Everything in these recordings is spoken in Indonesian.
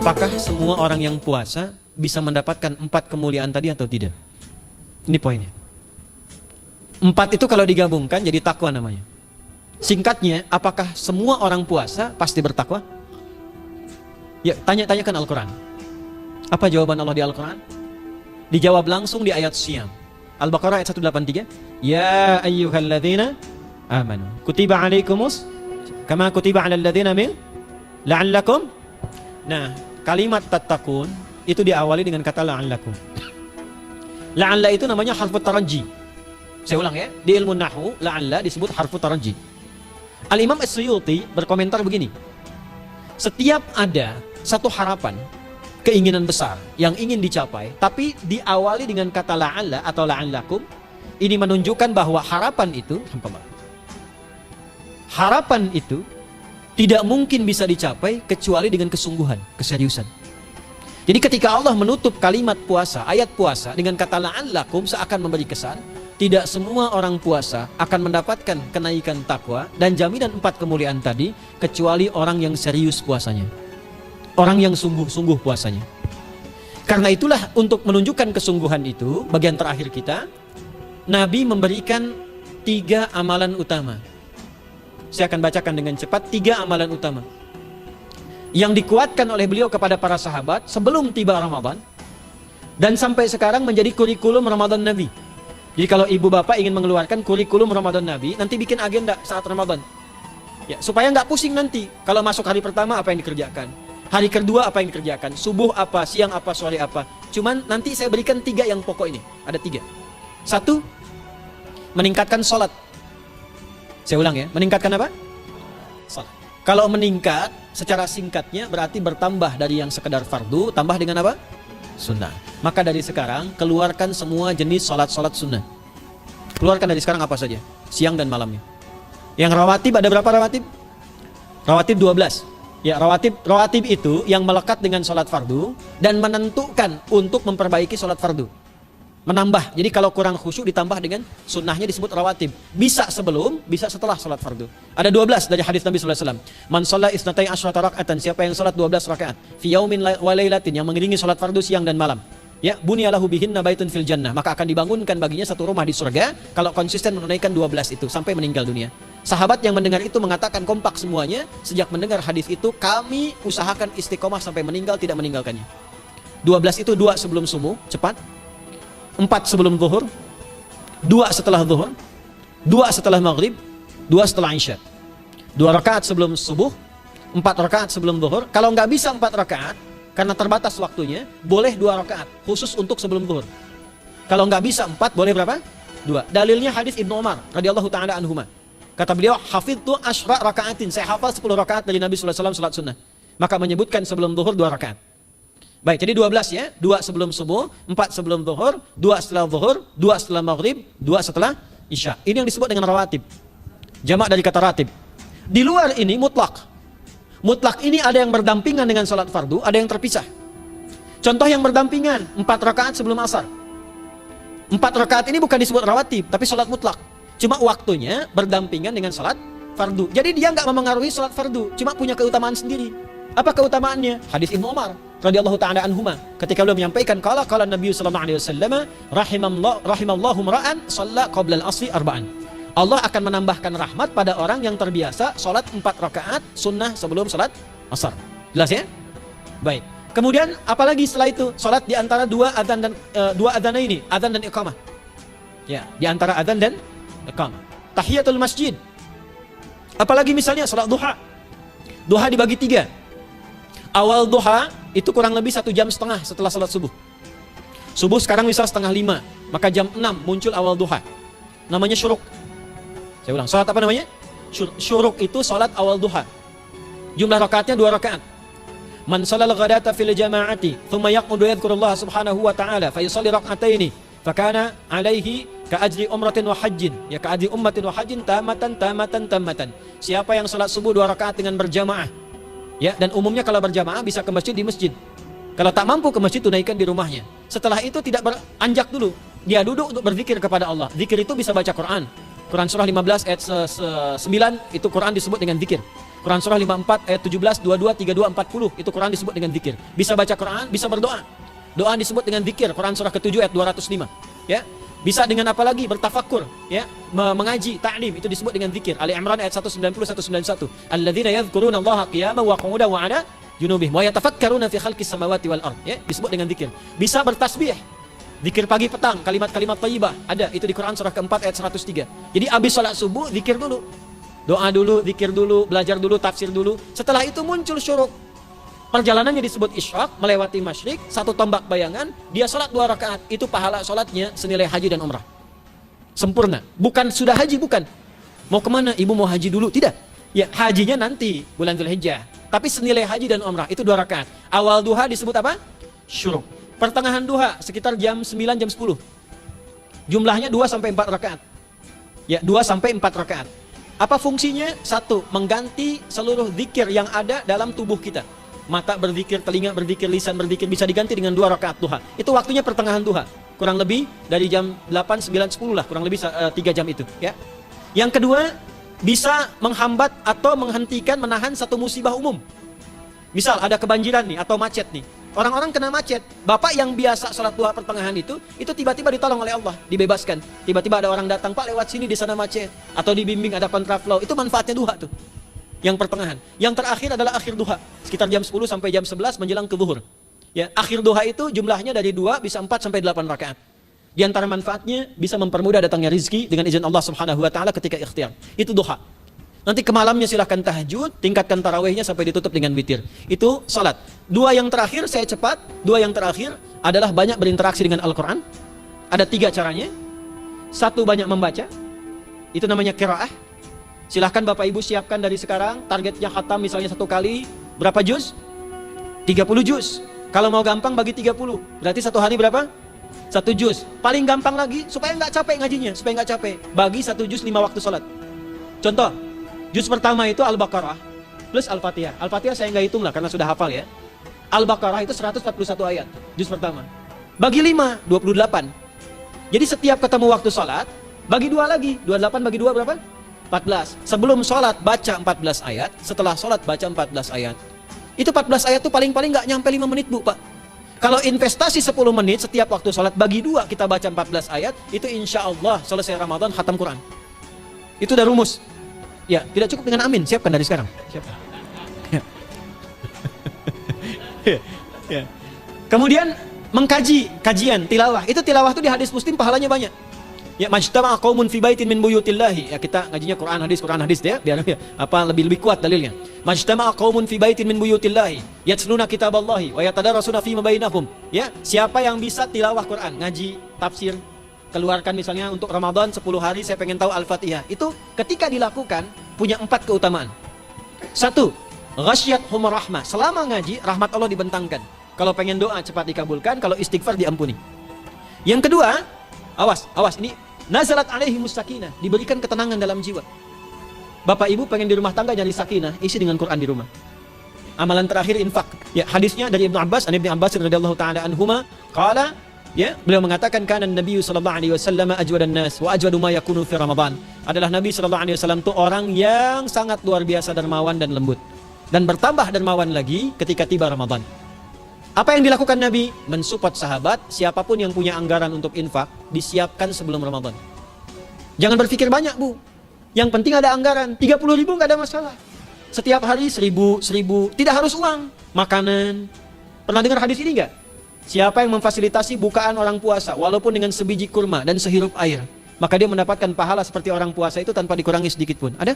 Apakah semua orang yang puasa bisa mendapatkan 4 kemuliaan tadi atau tidak? Ini poinnya. 4 itu kalau digabungkan jadi takwa namanya. Singkatnya, apakah semua orang puasa pasti bertakwa? Ya, tanyakan Al-Quran. Apa jawaban Allah di Al-Quran? Dijawab langsung di ayat Siyam. Al-Baqarah ayat 183. Ya ayyuhalladzina amanu kutiba alaikumus kama kutiba alal ladzina min la'allakum. Nah, kalimat tattaqun itu diawali dengan kata la'allakum. La'alla itu namanya harfu taraji. Saya ulang ya, di ilmu nahwu la'alla disebut harfu taraji. Al-Imam As-Suyuti berkomentar begini. Setiap ada satu harapan, keinginan besar yang ingin dicapai, tapi diawali dengan kata la'alla atau la'allakum, ini menunjukkan bahwa harapan itu tidak mungkin bisa dicapai kecuali dengan kesungguhan, keseriusan. Jadi ketika Allah menutup kalimat puasa, ayat puasa dengan kata la'allakum, seakan memberi kesan tidak semua orang puasa akan mendapatkan kenaikan takwa dan jaminan 4 kemuliaan tadi kecuali orang yang serius puasanya, orang yang sungguh-sungguh puasanya. Karena itulah untuk menunjukkan kesungguhan itu, bagian terakhir kita, Nabi memberikan 3 amalan utama. Saya akan bacakan dengan cepat 3 amalan utama yang dikuatkan oleh beliau kepada para sahabat sebelum tiba Ramadan dan sampai sekarang menjadi kurikulum Ramadan Nabi. Jadi kalau ibu bapak ingin mengeluarkan kurikulum Ramadan Nabi, nanti bikin agenda saat Ramadan. Ya, supaya nggak pusing nanti. Kalau masuk hari pertama apa yang dikerjakan, hari kedua apa yang dikerjakan, subuh apa, siang apa, sore apa. Cuman nanti saya berikan 3 yang pokok ini. Ada 3. 1, meningkatkan sholat. Saya ulang ya, meningkatkan apa? Salat. Kalau meningkat, secara singkatnya berarti bertambah dari yang sekedar fardu, tambah dengan apa? Sunnah. Maka dari sekarang, keluarkan semua jenis salat-salat sunnah. Keluarkan dari sekarang apa saja, siang dan malamnya. Yang rawatib, ada berapa rawatib? Rawatib 12. Ya, rawatib itu yang melekat dengan salat fardu dan menentukan untuk memperbaiki salat fardu. Menambah, jadi kalau kurang khusyuk ditambah dengan sunnahnya disebut rawatib. Bisa sebelum, bisa setelah salat fardu. Ada 12 dari hadis Nabi SAW. Man shalla isnatai asyrata raka'atan, siapa yang salat 12 rakaat fi yaumin wa lailatin, yang mengiringi salat fardu siang dan malam, ya, bunyalahu bihinna baitun fil jannah, maka akan dibangunkan baginya satu rumah di surga kalau konsisten menunaikan 12 itu sampai meninggal dunia. Sahabat yang mendengar itu mengatakan kompak semuanya, sejak mendengar hadis itu kami usahakan istiqomah sampai meninggal tidak meninggalkannya. 12 itu 2 sebelum subuh, cepat. 4 sebelum zuhur, 2 setelah zuhur, 2 setelah maghrib, 2 setelah isya. 2 rakaat sebelum subuh, 4 rakaat sebelum zuhur. Kalau nggak bisa 4 rakaat, karena terbatas waktunya, boleh 2 rakaat, khusus untuk sebelum zuhur. Kalau nggak bisa 4, boleh berapa? 2. Dalilnya hadis Ibnu Umar radhiyallahu ta'ala anhuma. Kata beliau, hafidtu asyra rakaatin, saya hafal 10 rakaat dari Nabi SAW salat sunnah. Maka menyebutkan sebelum zuhur 2 rakaat. Baik, jadi 12 ya, 2 sebelum subuh, 4 sebelum zuhur, 2 setelah zuhur, 2 setelah maghrib, 2 setelah isya. Ini yang disebut dengan rawatib. Jamak dari kata ratib. Di luar ini mutlak. Mutlak ini ada yang berdampingan dengan salat fardu, ada yang terpisah. Contoh yang berdampingan, 4 rakaat sebelum asar. 4 rakaat ini bukan disebut rawatib, tapi salat mutlak. Cuma waktunya berdampingan dengan salat fardu. Jadi dia nggak memengaruhi salat fardu, cuma punya keutamaan sendiri. Apa keutamaannya? Hadis Ibnu Umar radhiyallahu ta'ala anhuma, ketika beliau menyampaikan qala Nabi sallallahu alaihi wasallam rahimallahu mar'an shalla qabla al-'asri arba'an. Allah akan menambahkan rahmat pada orang yang terbiasa salat 4 rakaat sunnah sebelum salat asar. Jelas ya? Baik. Kemudian apalagi setelah itu? Salat di antara 2 adzan dan 2 adzan ini, adzan dan iqamah. Ya, di antara adzan dan iqamah. Tahiyatul masjid. Apalagi misalnya salat duha. Duha dibagi 3. Awal duha itu kurang lebih 1,5 jam setelah salat subuh. Subuh sekarang misal 4:30, maka jam 6 muncul awal duha. Namanya syuruk. Saya ulang, salat apa namanya? Syuruk itu salat awal duha. Jumlah rakaatnya 2 rakaat. Man shalal ghadata fil jama'ati, thumma yaqudu yadhkurullah subhanahu wa ta'ala, fa yusalli rak'ataini, fa kana alaihi ka ajri umratin wa hajjin, ya ka ajri ummatin wa hajjin tamatan. Siapa yang salat subuh 2 rakaat dengan berjamaah, ya, dan umumnya kalau berjamaah bisa ke masjid di masjid. Kalau tak mampu ke masjid, tunaikan di rumahnya. Setelah itu tidak beranjak dulu, dia duduk untuk berzikir kepada Allah. Zikir itu bisa baca Quran, Quran surah 15 ayat 9 itu Quran disebut dengan zikir. Quran surah 54 ayat 17, 22, 32, 40 itu Quran disebut dengan zikir. Bisa baca Quran, bisa berdoa. Doa disebut dengan zikir. Quran surah ke-7 ayat 205. Ya. Bisa dengan apa lagi? Bertafakkur, ya, mengaji, ta'lim itu disebut dengan zikir. Ali Imran ayat 190 191. Alladzina yadhkuruna Allaha qiyaman wa qu'udan wa 'ala junubihim wa yatafakkaruna fi khalqis samawati wal ard, ya, disebut dengan zikir. Bisa bertasbih. Zikir pagi petang, kalimat-kalimat thayyibah ada itu di Quran surah ke-4 ayat 103. Jadi habis salat subuh zikir dulu. Doa dulu, zikir dulu, belajar dulu, tafsir dulu. Setelah itu muncul syuruk. Perjalanannya disebut isyraq, melewati masyrik, 1 tombak bayangan, dia sholat 2 rakaat, itu pahala sholatnya senilai haji dan umrah. Sempurna. Bukan sudah haji, bukan. Mau kemana? Ibu mau haji dulu? Tidak. Ya, hajinya nanti, bulan Dzulhijjah. Tapi senilai haji dan umrah, itu 2 rakaat. Awal duha disebut apa? Syuruk. Pertengahan duha, sekitar jam 9, jam 10. Jumlahnya 2-4 rakaat. Ya, 2-4 rakaat. Apa fungsinya? 1, mengganti seluruh zikir yang ada dalam tubuh kita. Mata berzikir, telinga berzikir, lisan berzikir, bisa diganti dengan 2 rakaat duha. Itu waktunya pertengahan duha. Kurang lebih dari jam 8, 9, 10 lah. Kurang lebih 3 jam itu. Ya. Yang kedua, bisa menghambat atau menghentikan, menahan satu musibah umum. Misal ada kebanjiran nih atau macet nih. Orang-orang kena macet. Bapak yang biasa sholat duha pertengahan itu tiba-tiba ditolong oleh Allah, dibebaskan. Tiba-tiba ada orang datang, Pak lewat sini di sana macet. Atau dibimbing ada kontraflow. Itu manfaatnya duha tuh. Yang pertengahan. Yang terakhir adalah akhir duha. Sekitar jam 10 sampai jam 11 menjelang ke zuhur. Ya, akhir duha itu jumlahnya dari 2 bisa 4 sampai 8 rakaat. Di antara manfaatnya bisa mempermudah datangnya rezeki dengan izin Allah Subhanahu wa taala ketika ikhtiar. Itu duha. Nanti ke malamnya silahkan tahajud, tingkatkan tarawihnya sampai ditutup dengan witir. Itu salat. 2 yang terakhir saya cepat, 2 yang terakhir adalah banyak berinteraksi dengan Al-Qur'an. Ada 3 caranya. 1, banyak membaca. Itu namanya qiraah. Silahkan Bapak Ibu siapkan dari sekarang, targetnya khatam misalnya 1 kali, berapa juz? 30 juz. Kalau mau gampang bagi 30, berarti 1 hari berapa? 1 juz. Paling gampang lagi, supaya nggak capek ngajinya, supaya nggak capek, bagi 1 juz 5 waktu sholat. Contoh, juz pertama itu Al-Baqarah plus Al-Fatihah. Al-Fatihah saya nggak hitung lah karena sudah hafal ya. Al-Baqarah itu 141 ayat, juz pertama. Bagi 5, 28. Jadi setiap ketemu waktu sholat, bagi 2 lagi, 28 bagi 2 berapa? 14. Sebelum sholat baca 14 ayat, setelah sholat baca 14 ayat. Itu 14 ayat tuh paling-paling nggak nyampe 5 menit Bu, Pak. Kalau investasi 10 menit setiap waktu sholat, bagi 2 kita baca 14 ayat, itu insya Allah selesai Ramadan khatam Quran. Itu udah rumus. Ya, tidak cukup dengan amin, siapkan dari sekarang. Siapkan. Ya. Kemudian mengkaji, kajian, tilawah. Itu tilawah itu di hadis Muslim pahalanya banyak. Ya, majtama'a qaumun fi baitin min buyutillahi. Ya, kita ngajinya Quran hadis ya, biar lebih kuat dalilnya. Majtama'a qaumun fi baitin min buyutillahi yatluna kitaballahi wa yatadarasuna fi ma bainahum. Ya, siapa yang bisa tilawah Quran, ngaji, tafsir, keluarkan misalnya untuk Ramadan 10 hari saya pengen tahu Al-Fatihah. Itu ketika dilakukan punya 4 keutamaan. 1, ghasyiyatuhum rahmah. Selama ngaji rahmat Allah dibentangkan. Kalau pengen doa cepat dikabulkan, kalau istighfar diampuni. Yang kedua, awas ini nazalat alaihi musakinah, diberikan ketenangan dalam jiwa. Bapak Ibu pengen di rumah tangga nyari sakinah, isi dengan Quran di rumah. Amalan terakhir infak. Ya, hadisnya dari Ibnu Abbas, Ibnu Abbas radhiyallahu taala anhuma, qala, ya, beliau mengatakan kana Nabi sallallahu alaihi wasallam ajwadan nas wa ajwadu ma yakunu fi Ramadan. Adalah Nabi sallallahu alaihi wasallam itu orang yang sangat luar biasa dermawan dan lembut. Dan bertambah dermawan lagi ketika tiba Ramadan. Apa yang dilakukan Nabi? Mensupport sahabat, siapapun yang punya anggaran untuk infak, disiapkan sebelum Ramadan. Jangan berpikir banyak Bu. Yang penting ada anggaran, 30 ribu nggak ada masalah. Setiap hari 1000, tidak harus uang, makanan. Pernah dengar hadis ini nggak? Siapa yang memfasilitasi bukaan orang puasa, walaupun dengan sebiji kurma dan sehirup air, maka dia mendapatkan pahala seperti orang puasa itu tanpa dikurangi sedikit pun. Ada?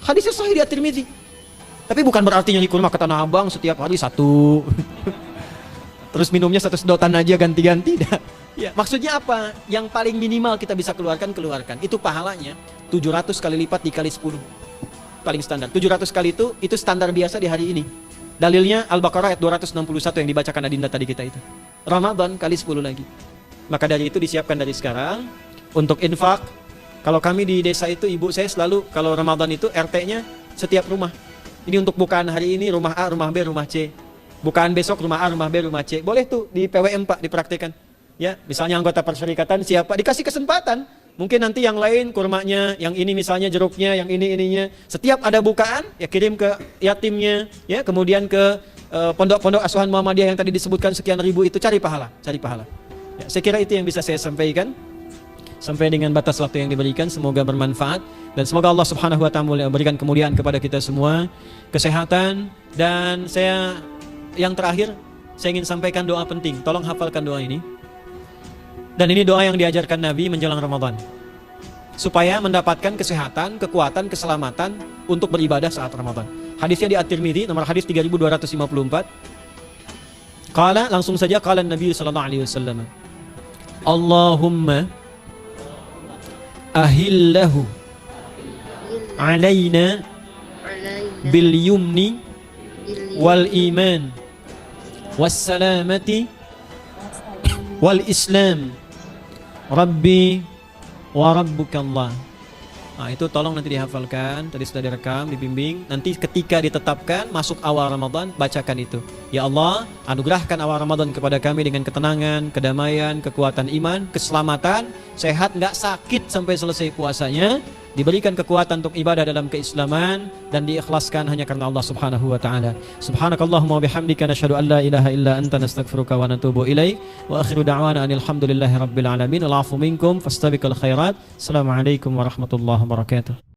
Hadisnya sahih di At-Tirmidzi. Tapi bukan berarti nyari kurma ke Tanah Abang setiap hari 1. Terus minumnya 1 sedotan aja ganti-ganti. Ya, maksudnya apa? Yang paling minimal kita bisa keluarkan. Itu pahalanya 700 kali lipat dikali 10. Paling standar. 700 kali itu standar biasa di hari ini. Dalilnya Al-Baqarah ayat 261 yang dibacakan Adinda tadi kita itu. Ramadan kali 10 lagi. Maka dari itu disiapkan dari sekarang untuk infak. Kalau kami di desa itu, ibu saya selalu kalau Ramadan itu RT-nya setiap rumah. Ini untuk bukaan hari ini rumah A, rumah B, rumah C. Bukaan besok rumah A, rumah B, rumah C. Boleh tuh di PWM Pak dipraktikkan. Ya, misalnya anggota perserikatan siapa dikasih kesempatan Mungkin nanti yang lain kurmanya, yang ini misalnya jeruknya, yang ini ininya. Setiap ada bukaan, ya kirim ke yatimnya, ya kemudian ke pondok-pondok asuhan Muhammadiyah yang tadi disebutkan sekian ribu itu, cari pahala, cari pahala. Ya, saya kira itu yang bisa saya sampaikan. Sampai dengan batas waktu yang diberikan, semoga bermanfaat dan semoga Allah Subhanahu wa taala memberikan kemuliaan kepada kita semua, kesehatan, dan saya yang terakhir saya ingin sampaikan doa penting. Tolong hafalkan doa ini. Dan ini doa yang diajarkan Nabi menjelang Ramadan, supaya mendapatkan kesehatan, kekuatan, keselamatan untuk beribadah saat Ramadan. Hadisnya di At-Tirmidzi, nomor hadis 3254. Qala, langsung saja, qala Nabi sallallahu alaihi wasallam, Allahumma ahillahu alaina bil yumni wal iman was salamati wal islam Rabbi wa rabbukallah. Nah, itu tolong nanti dihafalkan, tadi sudah direkam, dibimbing. Nanti ketika ditetapkan masuk awal Ramadan, bacakan itu. Ya Allah, anugerahkan awal Ramadan kepada kami dengan ketenangan, kedamaian, kekuatan iman, keselamatan, sehat, nggak sakit sampai selesai puasanya, diberikan kekuatan untuk ibadah dalam keislaman, dan diikhlaskan hanya karena Allah Subhanahu wa taala. Subhanakallahumma wa bihamdika nasyhadu an la ilaha illa anta nastaghfiruka wa natubu ilaik. Wa akhiru da'wana anil hamdulillahi rabbil alamin. Wal 'afu minkum fastabiqul khairat. Assalamualaikum warahmatullahi wabarakatuh.